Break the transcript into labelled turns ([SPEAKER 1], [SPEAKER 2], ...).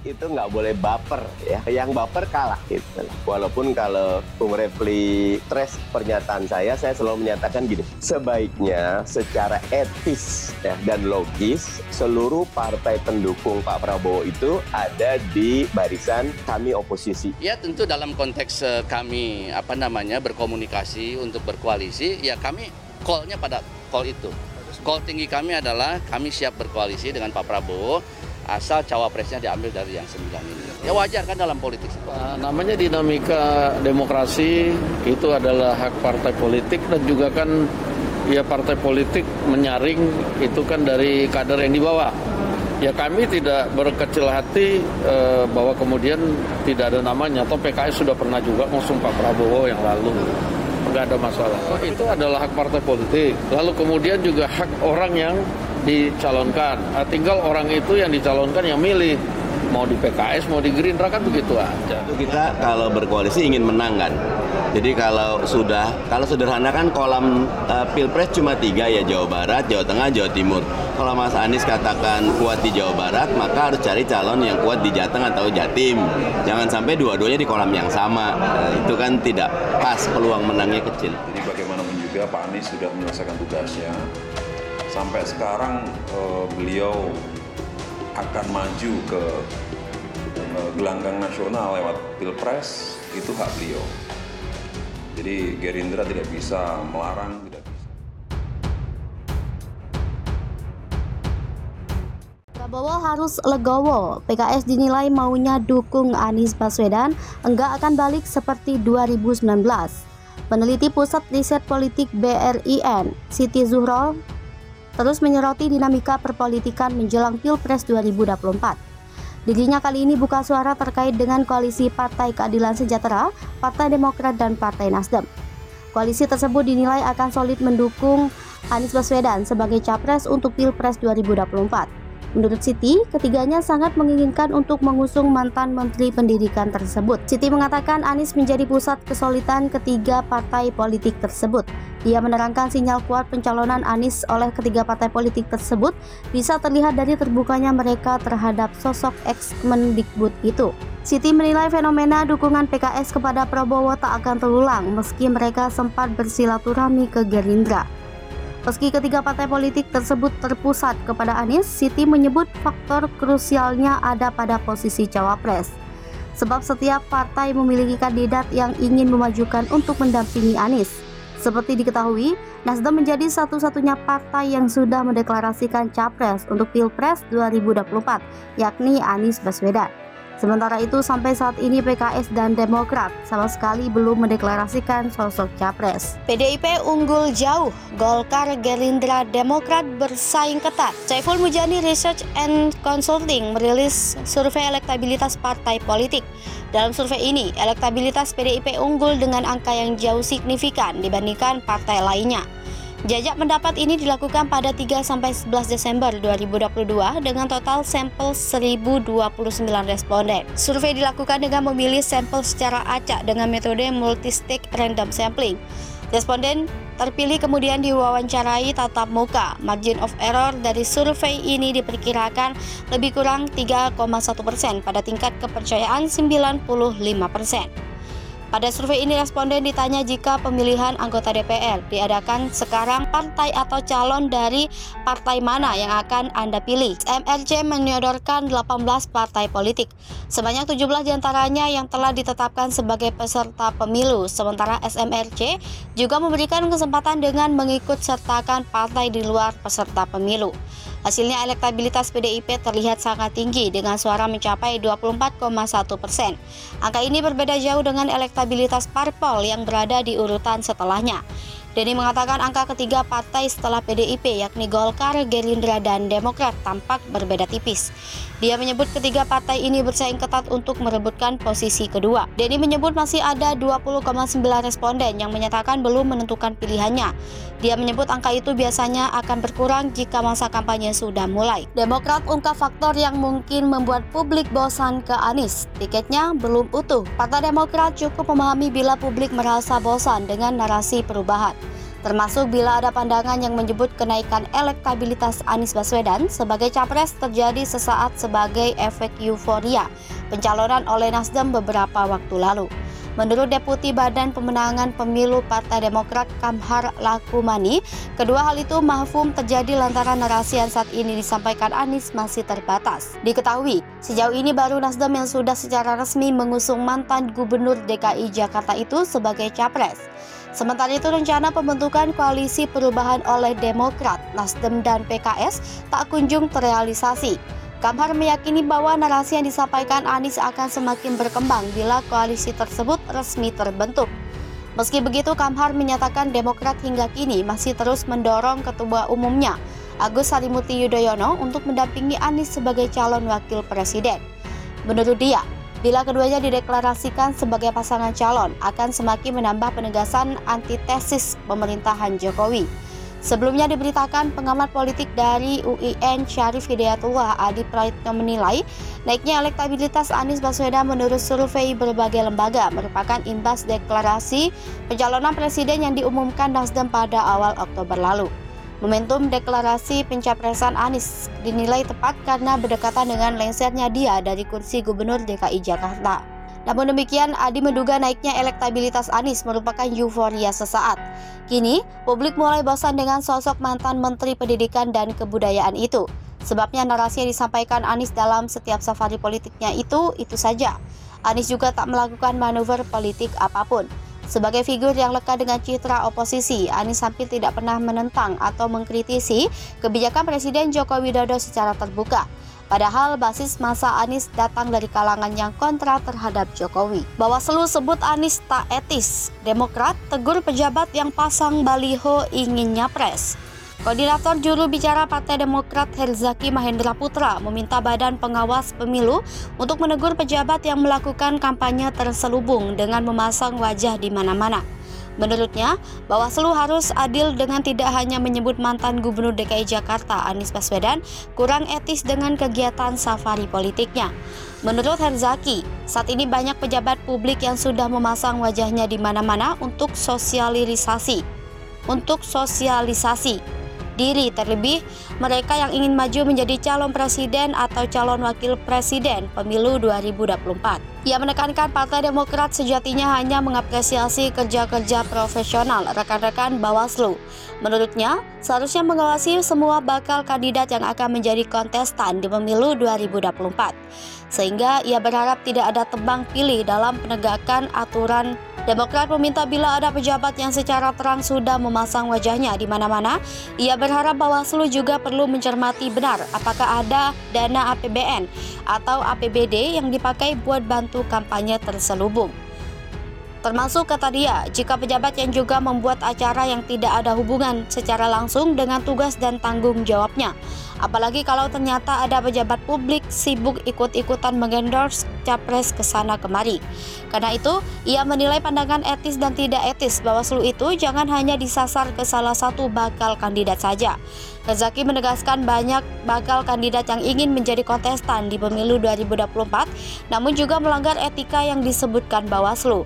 [SPEAKER 1] Itu nggak boleh baper ya, yang baper kalah gitu. Walaupun kalau Bung Refli trace pernyataan saya selalu menyatakan gini, sebaiknya secara etis ya, dan logis seluruh partai pendukung Pak Prabowo itu ada di barisan kami oposisi.
[SPEAKER 2] Ya tentu dalam konteks kami berkomunikasi untuk berkoalisi, ya kami call-nya pada call itu. Call tinggi kami adalah kami siap berkoalisi dengan Pak Prabowo, asal cawapresnya diambil dari yang 9 ini. Ya wajar kan dalam politik.
[SPEAKER 3] Namanya dinamika demokrasi, itu adalah hak partai politik dan juga kan ya partai politik menyaring itu kan dari kader yang dibawa. Ya kami tidak berkecil hati bahwa kemudian tidak ada namanya. Atau PKS sudah pernah juga ngusung Pak Prabowo yang lalu. Nggak ada masalah. Itu adalah hak partai politik. Lalu kemudian juga hak orang yang dicalonkan. Tinggal orang itu yang dicalonkan yang milih. Mau di PKS, mau di Gerindra kan begitu aja.
[SPEAKER 1] Kita kalau berkoalisi ingin menang kan. Jadi kalau sederhana kan kolam Pilpres cuma 3 ya, Jawa Barat, Jawa Tengah, Jawa Timur. Kalau Mas Anies katakan kuat di Jawa Barat, maka harus cari calon yang kuat di Jateng atau Jatim. Jangan sampai dua-duanya di kolam yang sama. Itu kan tidak pas, peluang menangnya kecil.
[SPEAKER 4] Jadi bagaimanapun juga Pak Anies sudah menyelesaikan tugasnya. Sampai sekarang beliau akan maju ke gelanggang nasional lewat Pilpres, itu hak beliau. Jadi Gerindra tidak bisa melarang, tidak bisa.
[SPEAKER 5] Prabowo harus legowo. PKS dinilai maunya dukung Anies Baswedan, enggak akan balik seperti 2019. Peneliti Pusat Riset Politik BRIN, Siti Zuhro, terus menyoroti dinamika perpolitikan menjelang Pilpres 2024. Dirinya kali ini buka suara terkait dengan koalisi Partai Keadilan Sejahtera, Partai Demokrat, dan Partai Nasdem. Koalisi tersebut dinilai akan solid mendukung Anies Baswedan sebagai capres untuk Pilpres 2024. Menurut Siti, ketiganya sangat menginginkan untuk mengusung mantan Menteri Pendidikan tersebut. Siti mengatakan Anies menjadi pusat kesolidan ketiga partai politik tersebut. Dia menerangkan sinyal kuat pencalonan Anies oleh ketiga partai politik tersebut bisa terlihat dari terbukanya mereka terhadap sosok ex-Mendikbud itu. Siti menilai fenomena dukungan PKS kepada Prabowo tak akan terulang meski mereka sempat bersilaturahmi ke Gerindra. Meski ketiga partai politik tersebut terpusat kepada Anies, Siti menyebut faktor krusialnya ada pada posisi cawapres. Sebab setiap partai memiliki kandidat yang ingin memajukan untuk mendampingi Anies. Seperti diketahui, Nasdem menjadi satu-satunya partai yang sudah mendeklarasikan capres untuk Pilpres 2024, yakni Anies Baswedan. Sementara itu, sampai saat ini PKS dan Demokrat sama sekali belum mendeklarasikan sosok capres. PDIP unggul jauh, Golkar, Gerindra, Demokrat bersaing ketat. Saiful Mujani Research and Consulting merilis survei elektabilitas partai politik. Dalam survei ini, elektabilitas PDIP unggul dengan angka yang jauh signifikan dibandingkan partai lainnya. Jajak pendapat ini dilakukan pada 3-11 Desember 2022 dengan total sampel 1029 responden. Survei dilakukan dengan memilih sampel secara acak dengan metode multistage random sampling. Responden terpilih kemudian diwawancarai tatap muka. Margin of error dari survei ini diperkirakan lebih kurang 3,1% pada tingkat kepercayaan 95%. Pada survei ini responden ditanya jika pemilihan anggota DPR diadakan sekarang, partai atau calon dari partai mana yang akan Anda pilih. SMRC menyodorkan 18 partai politik. Sebanyak 17 diantaranya yang telah ditetapkan sebagai peserta pemilu. Sementara SMRC juga memberikan kesempatan dengan mengikut sertakan partai di luar peserta pemilu. Hasilnya elektabilitas PDIP terlihat sangat tinggi dengan suara mencapai 24,1%. Angka ini berbeda jauh dengan elektabilitas parpol yang berada di urutan setelahnya. Denny mengatakan angka ketiga partai setelah PDIP yakni Golkar, Gerindra, dan Demokrat tampak berbeda tipis. Dia menyebut ketiga partai ini bersaing ketat untuk merebutkan posisi kedua. Denny menyebut masih ada 20,9 responden yang menyatakan belum menentukan pilihannya. Dia menyebut angka itu biasanya akan berkurang jika masa kampanye sudah mulai. Demokrat ungkap faktor yang mungkin membuat publik bosan ke Anies. Tiketnya belum utuh. Partai Demokrat cukup memahami bila publik merasa bosan dengan narasi perubahan. termasuk bila ada pandangan yang menyebut kenaikan elektabilitas Anies Baswedan sebagai capres terjadi sesaat sebagai efek euforia pencalonan oleh Nasdem beberapa waktu lalu. Menurut Deputi Badan Pemenangan Pemilu Partai Demokrat Kamhar Lakumani, kedua hal itu mahfum terjadi lantaran narasi yang saat ini disampaikan Anies masih terbatas. Diketahui, sejauh ini baru Nasdem yang sudah secara resmi mengusung mantan Gubernur DKI Jakarta itu sebagai capres. Sementara itu rencana pembentukan koalisi perubahan oleh Demokrat, Nasdem dan PKS tak kunjung terrealisasi. Kamhar meyakini bahwa narasi yang disampaikan Anies akan semakin berkembang bila koalisi tersebut resmi terbentuk. Meski begitu, Kamhar menyatakan Demokrat hingga kini masih terus mendorong Ketua Umumnya, Agus Harimurti Yudhoyono, untuk mendampingi Anies sebagai calon wakil presiden. Menurut dia, bila keduanya dideklarasikan sebagai pasangan calon, akan semakin menambah penegasan antitesis pemerintahan Jokowi. Sebelumnya diberitakan pengamat politik dari UIN Syarif Hidayatullah Adi Praitno menilai naiknya elektabilitas Anies Baswedan menurut survei berbagai lembaga merupakan imbas deklarasi pencalonan presiden yang diumumkan Nasdem pada awal Oktober lalu. Momentum deklarasi pencapresan Anies dinilai tepat karena berdekatan dengan lengsernya dia dari kursi Gubernur DKI Jakarta. Namun demikian, Adi menduga naiknya elektabilitas Anies merupakan euforia sesaat. Kini, publik mulai bosan dengan sosok mantan Menteri Pendidikan dan Kebudayaan itu. Sebabnya narasi yang disampaikan Anies dalam setiap safari politiknya itu saja. Anies juga tak melakukan manuver politik apapun. Sebagai figur yang lekat dengan citra oposisi, Anies hampir tidak pernah menentang atau mengkritisi kebijakan Presiden Joko Widodo secara terbuka. Padahal basis massa Anies datang dari kalangan yang kontra terhadap Jokowi. Bawaslu sebut Anies tak etis. Demokrat tegur pejabat yang pasang baliho ingin nyapres. Koordinator juru bicara Partai Demokrat Herzaki Mahendra Putra meminta Badan Pengawas Pemilu untuk menegur pejabat yang melakukan kampanye terselubung dengan memasang wajah di mana-mana. Menurutnya, Bawaslu harus adil dengan tidak hanya menyebut mantan Gubernur DKI Jakarta Anies Baswedan kurang etis dengan kegiatan safari politiknya. Menurut Herzaki, saat ini banyak pejabat publik yang sudah memasang wajahnya di mana-mana untuk sosialisasi diri, terlebih mereka yang ingin maju menjadi calon presiden atau calon wakil presiden pemilu 2024. Ia menekankan Partai Demokrat sejatinya hanya mengapresiasi kerja-kerja profesional rekan-rekan Bawaslu. Menurutnya, seharusnya mengawasi semua bakal kandidat yang akan menjadi kontestan di pemilu 2024. Sehingga ia berharap tidak ada tebang pilih dalam penegakan aturan. Demokrat meminta bila ada pejabat yang secara terang sudah memasang wajahnya di mana-mana, ia berharap Bawaslu juga perlu mencermati benar apakah ada dana APBN atau APBD yang dipakai buat bantu kampanye terselubung. Termasuk kata dia, jika pejabat yang juga membuat acara yang tidak ada hubungan secara langsung dengan tugas dan tanggung jawabnya. Apalagi kalau ternyata ada pejabat publik sibuk ikut-ikutan mengendorse capres kesana kemari. Karena itu, ia menilai pandangan etis dan tidak etis Bawaslu itu jangan hanya disasar ke salah satu bakal kandidat saja. Herzaki menegaskan banyak bakal kandidat yang ingin menjadi kontestan di pemilu 2024, namun juga melanggar etika yang disebutkan Bawaslu.